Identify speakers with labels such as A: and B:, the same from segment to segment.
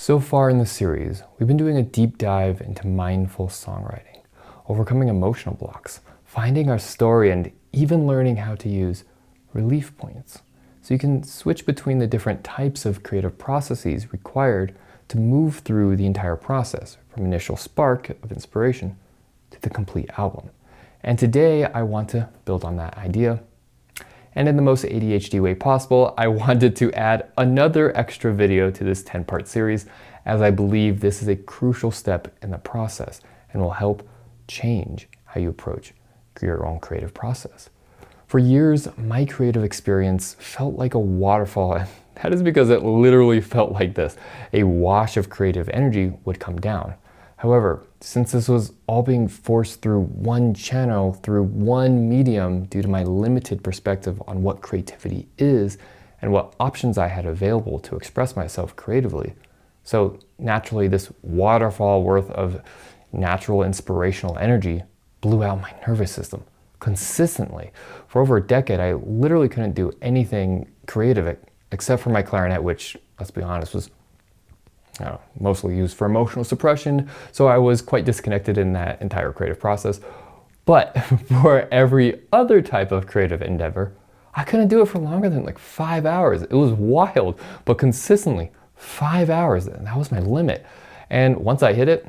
A: So far in the series, we've been doing a deep dive into mindful songwriting, overcoming emotional blocks, finding our story, and even learning how to use relief points. So you can switch between the different types of creative processes required to move through the entire process, from initial spark of inspiration to the complete album. And today I want to build on that idea. And in the most ADHD way possible, I wanted to add another extra video to this 10-part series, as I believe this is a crucial step in the process and will help change how you approach your own creative process. For years, my creative experience felt like a waterfall, and that is because it literally felt like this. A wash of creative energy would come down. However, since this was all being forced through one channel, through one medium, due to my limited perspective on what creativity is and what options I had available to express myself creatively, so naturally this waterfall worth of natural inspirational energy blew out my nervous system consistently. For over a decade, I literally couldn't do anything creative except for my clarinet, which, let's be honest, was mostly used for emotional suppression, so I was quite disconnected in that entire creative process. But for every other type of creative endeavor, I couldn't do it for longer than like 5 hours. It was wild, but consistently 5 hours, and that was my limit. And once I hit it,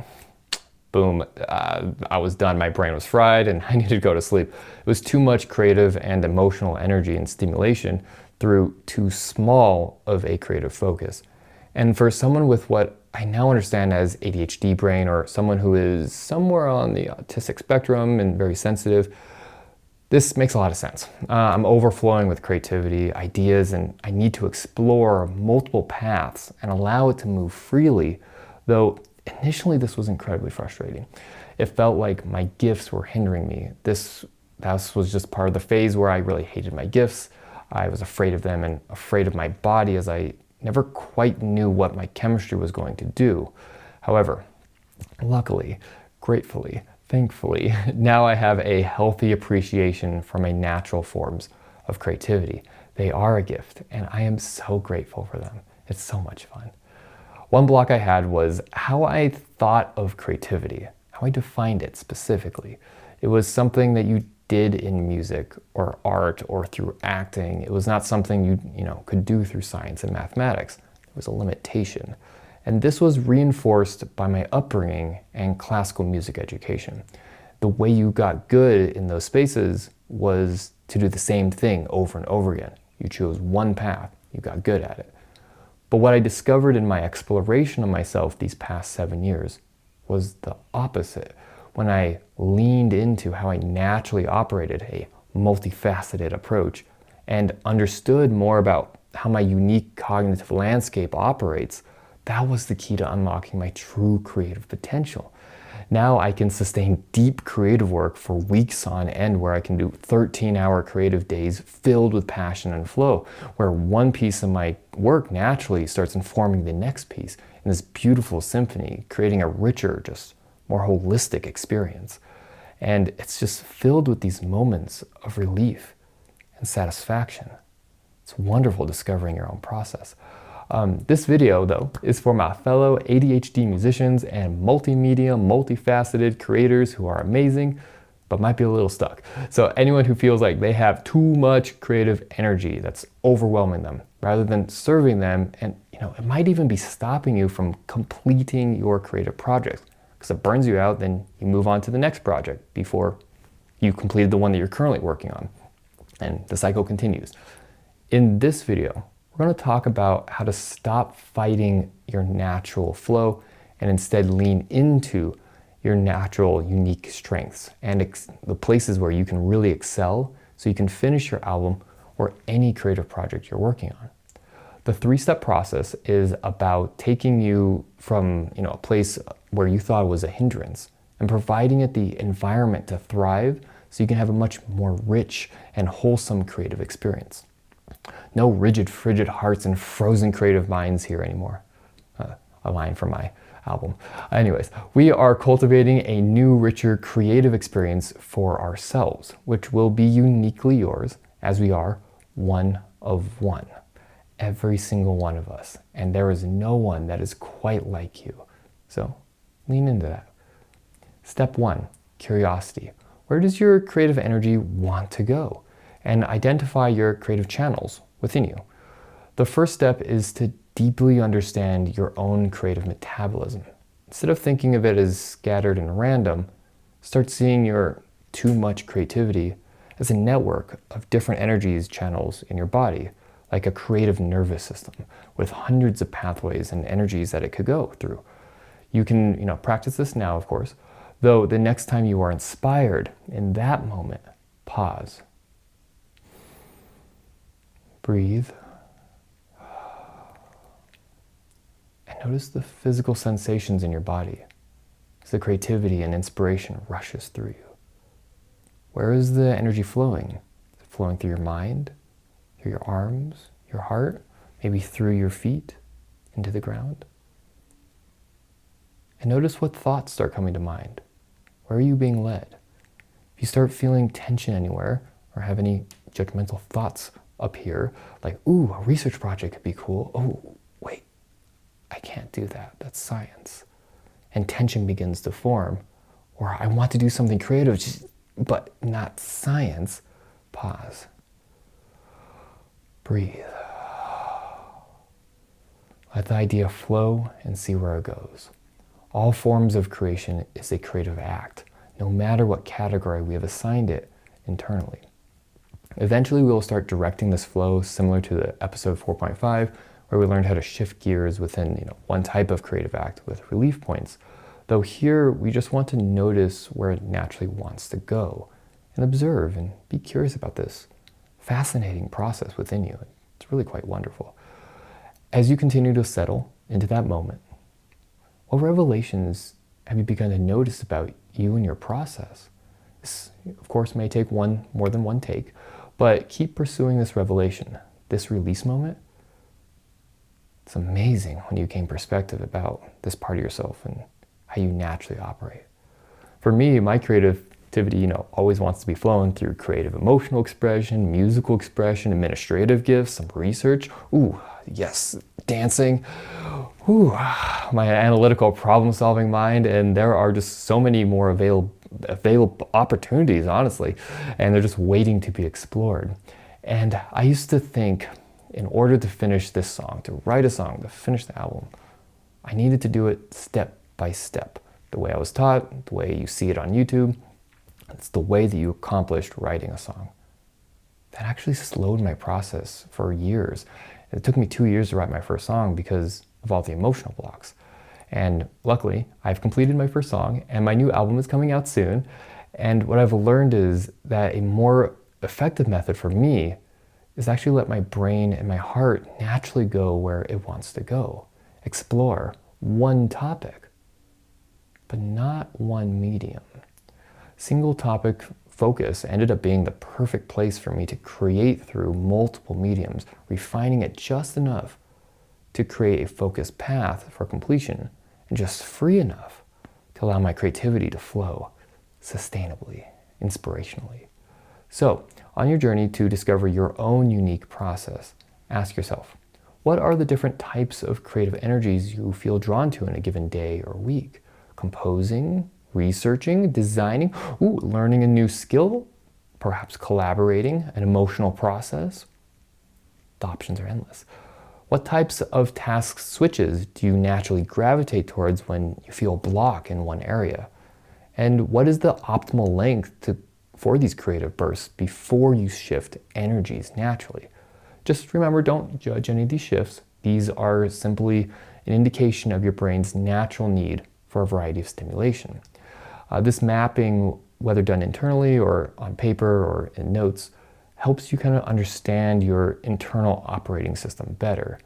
A: boom, I was done. My brain was fried and I needed to go to sleep. It was too much creative and emotional energy and stimulation through too small of a creative focus. And for someone with what I now understand as ADHD brain, or someone who is somewhere on the autistic spectrum and very sensitive, this makes a lot of sense. I'm overflowing with creativity, ideas, and I need to explore multiple paths and allow it to move freely, though initially this was incredibly frustrating. It felt like my gifts were hindering me. This was just part of the phase where I really hated my gifts. I was afraid of them and afraid of my body, as I never quite knew what my chemistry was going to do. However, luckily, gratefully, thankfully, now I have a healthy appreciation for my natural forms of creativity. They are a gift, and I am so grateful for them. It's so much fun. One block I had was how I thought of creativity, how I defined it specifically. It was something that you did in music or art or through acting. It was not something you could do through science and mathematics. It was a limitation. And this was reinforced by my upbringing and classical music education. The way you got good in those spaces was to do the same thing over and over again. You chose one path, you got good at it. But what I discovered in my exploration of myself these past 7 years was the opposite. When I leaned into how I naturally operated, a multifaceted approach, and understood more about how my unique cognitive landscape operates, that was the key to unlocking my true creative potential. Now I can sustain deep creative work for weeks on end, where I can do 13-hour creative days filled with passion and flow, where one piece of my work naturally starts informing the next piece in this beautiful symphony, creating a richer, just more holistic experience. And it's just filled with these moments of relief and satisfaction. It's wonderful discovering your own process. This video, though, is for my fellow ADHD musicians and multimedia, multifaceted creators who are amazing, but might be a little stuck. So anyone who feels like they have too much creative energy that's overwhelming them, rather than serving them, and it might even be stopping you from completing your creative projects. Because it burns you out, then you move on to the next project before you completed the one that you're currently working on. And the cycle continues. In this video, we're going to talk about how to stop fighting your natural flow and instead lean into your natural, unique strengths and the places where you can really excel, so you can finish your album or any creative project you're working on. The 3-step process is about taking you from a place where you thought was a hindrance and providing it the environment to thrive, so you can have a much more rich and wholesome creative experience. No rigid, frigid hearts and frozen creative minds here anymore. A line from my album. Anyways, we are cultivating a new, richer creative experience for ourselves, which will be uniquely yours, as we are one of one. every single one of us, and there is no one that is quite like you. So lean into that. Step 1, curiosity. Where does your creative energy want to go? And identify your creative channels within you. The first step is to deeply understand your own creative metabolism. Instead of thinking of it as scattered and random, start seeing your too much creativity as a network of different energies channels in your body, like a creative nervous system with hundreds of pathways and energies that it could go through. You can, practice this now, of course, though the next time you are inspired, in that moment, pause. Breathe. And notice the physical sensations in your body as the creativity and inspiration rushes through you. Where is the energy flowing? Is it flowing through your mind, through your arms, your heart, maybe through your feet into the ground? And notice what thoughts start coming to mind. Where are you being led? If you start feeling tension anywhere or have any judgmental thoughts up here, like, ooh, a research project could be cool. Oh, wait, I can't do that. That's science. And tension begins to form. Or I want to do something creative, but not science. Pause. Breathe. Let the idea flow and see where it goes. All forms of creation is a creative act, no matter what category we have assigned it internally. Eventually, we will start directing this flow similar to the episode 4.5, where we learned how to shift gears within one type of creative act with relief points. Though here, we just want to notice where it naturally wants to go and observe and be curious about this fascinating process within you. It's really quite wonderful. As you continue to settle into that moment, what revelations have you begun to notice about you and your process? This, of course, may take more than one take, but keep pursuing this revelation, this release moment. It's amazing when you gain perspective about this part of yourself and how you naturally operate. For me, my creativity, always wants to be flowing through creative emotional expression, musical expression, administrative gifts, some research. Ooh, yes, dancing. Ooh, my analytical problem-solving mind, and there are just so many more available opportunities, honestly, and they're just waiting to be explored. And I used to think, in order to finish this song, to write a song, to finish the album, I needed to do it step by step. The way I was taught, the way you see it on YouTube, it's the way that you accomplished writing a song. That actually slowed my process for years. It took me 2 years to write my first song because of all the emotional blocks. And luckily, I've completed my first song and my new album is coming out soon. And what I've learned is that a more effective method for me is actually let my brain and my heart naturally go where it wants to go. Explore one topic, but not one medium. Single topic focus ended up being the perfect place for me to create through multiple mediums, refining it just enough to create a focused path for completion and just free enough to allow my creativity to flow sustainably, inspirationally. So, on your journey to discover your own unique process, ask yourself, what are the different types of creative energies you feel drawn to in a given day or week? Composing, researching, designing, learning a new skill, perhaps collaborating, an emotional process? The options are endless. What types of task switches do you naturally gravitate towards when you feel a block in one area? And what is the optimal length for these creative bursts before you shift energies naturally? Just remember, don't judge any of these shifts. These are simply an indication of your brain's natural need for a variety of stimulation. This mapping, whether done internally or on paper or in notes, helps you kind of understand your internal operating system better.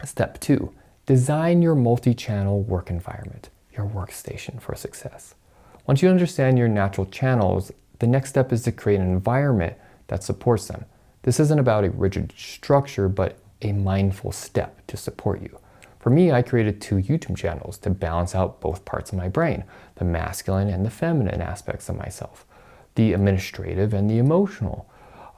A: Step 2, design your multi-channel work environment, your workstation for success. Once you understand your natural channels, the next step is to create an environment that supports them. This isn't about a rigid structure, but a mindful step to support you. For me, I created 2 YouTube channels to balance out both parts of my brain, the masculine and the feminine aspects of myself, the administrative and the emotional.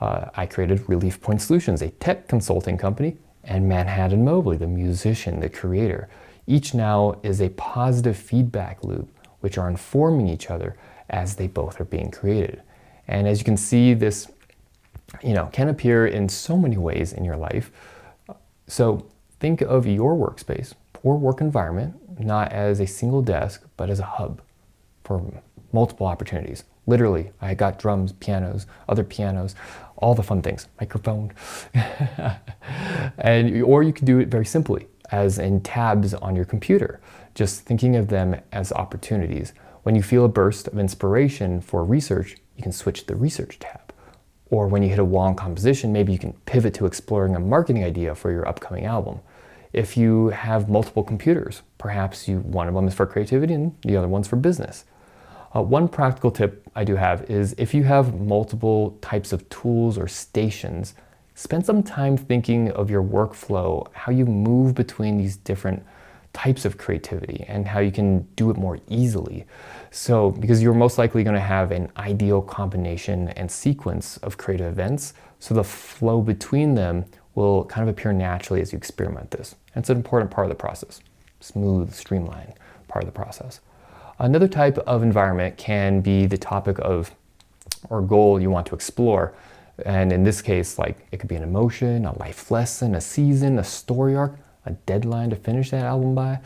A: I created Relief Point Solutions, a tech consulting company, and Manhattan Mobley, the musician, the creator. Each now is a positive feedback loop, which are informing each other as they both are being created. And as you can see, this can appear in so many ways in your life. So think of your workspace or work environment not as a single desk, but as a hub for multiple opportunities. Literally, I got drums, pianos, other pianos, all the fun things, microphone. Or you could do it very simply, as in tabs on your computer, just thinking of them as opportunities. When you feel a burst of inspiration for research, you can switch to the research tab. Or when you hit a wall in composition, maybe you can pivot to exploring a marketing idea for your upcoming album. If you have multiple computers, perhaps one of them is for creativity and the other one's for business. One practical tip I do have is if you have multiple types of tools or stations, spend some time thinking of your workflow, how you move between these different types of creativity and how you can do it more easily. So, because you're most likely going to have an ideal combination and sequence of creative events, so the flow between them will kind of appear naturally as you experiment this. And it's an important part of the process. Smooth, streamlined part of the process. Another type of environment can be the topic of or goal you want to explore. And in this case, like it could be an emotion, a life lesson, a season, a story arc, a deadline to finish that album by.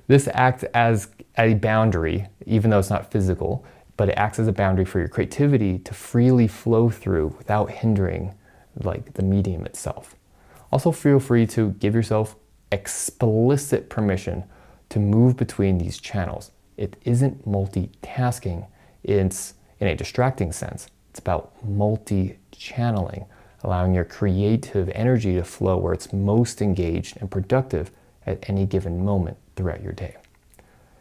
A: This acts as a boundary, even though it's not physical, but it acts as a boundary for your creativity to freely flow through without hindering like the medium itself. Also feel free to give yourself explicit permission to move between these channels. It isn't multitasking, it's in a distracting sense. It's about multi-channeling, allowing your creative energy to flow where it's most engaged and productive at any given moment throughout your day.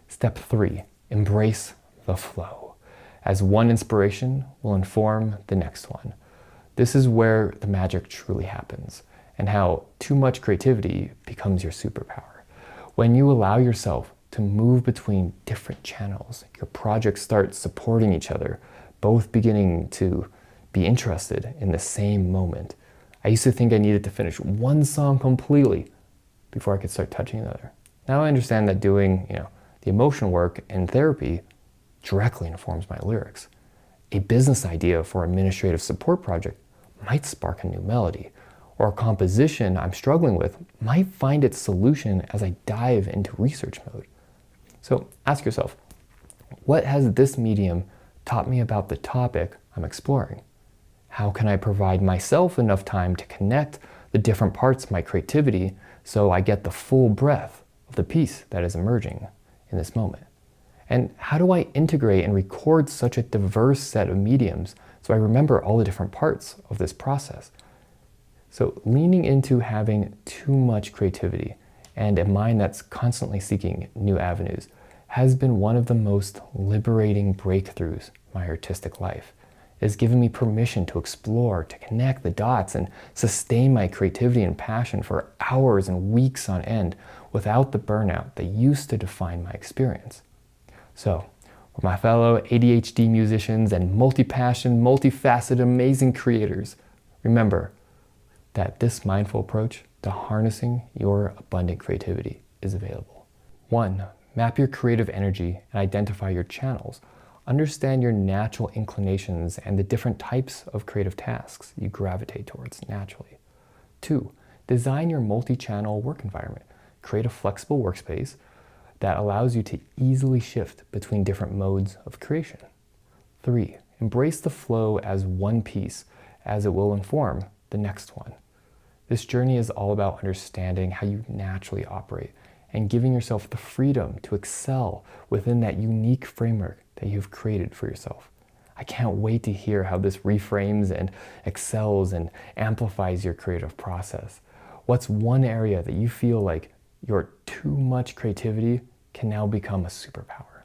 A: Step 3, embrace the flow, as one inspiration will inform the next one. This is where the magic truly happens, and how too much creativity becomes your superpower. When you allow yourself to move between different channels, your projects start supporting each other, both beginning to be interested in the same moment. I used to think I needed to finish one song completely before I could start touching another. Now I understand that doing, the emotional work and therapy directly informs my lyrics. A business idea for an administrative support project might spark a new melody, or a composition I'm struggling with might find its solution as I dive into research mode. So ask yourself, what has this medium taught me about the topic I'm exploring? How can I provide myself enough time to connect the different parts of my creativity so I get the full breadth of the piece that is emerging in this moment? And how do I integrate and record such a diverse set of mediums so I remember all the different parts of this process? So leaning into having too much creativity and a mind that's constantly seeking new avenues has been one of the most liberating breakthroughs in my artistic life. It has given me permission to explore, to connect the dots, and sustain my creativity and passion for hours and weeks on end without the burnout that used to define my experience. So, for my fellow ADHD musicians and multi-passion, multifaceted, amazing creators, remember that this mindful approach to harnessing your abundant creativity is available. 1. Map your creative energy and identify your channels. Understand your natural inclinations and the different types of creative tasks you gravitate towards naturally. 2. Design your multi-channel work environment. Create a flexible workspace that allows you to easily shift between different modes of creation. 3. Embrace the flow as one piece, as it will inform the next one. This journey is all about understanding how you naturally operate and giving yourself the freedom to excel within that unique framework that you've created for yourself. I can't wait to hear how this reframes and excels and amplifies your creative process. What's one area that you feel like your too much creativity can now become a superpower?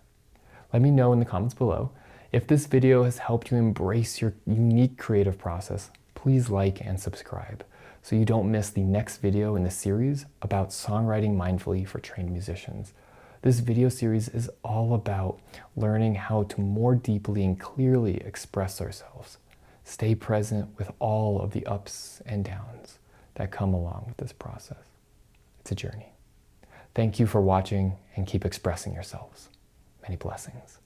A: Let me know in the comments below. If this video has helped you embrace your unique creative process, please like and subscribe so you don't miss the next video in the series about songwriting mindfully for trained musicians. This video series is all about learning how to more deeply and clearly express ourselves. Stay present with all of the ups and downs that come along with this process. It's a journey. Thank you for watching, and keep expressing yourselves. Many blessings.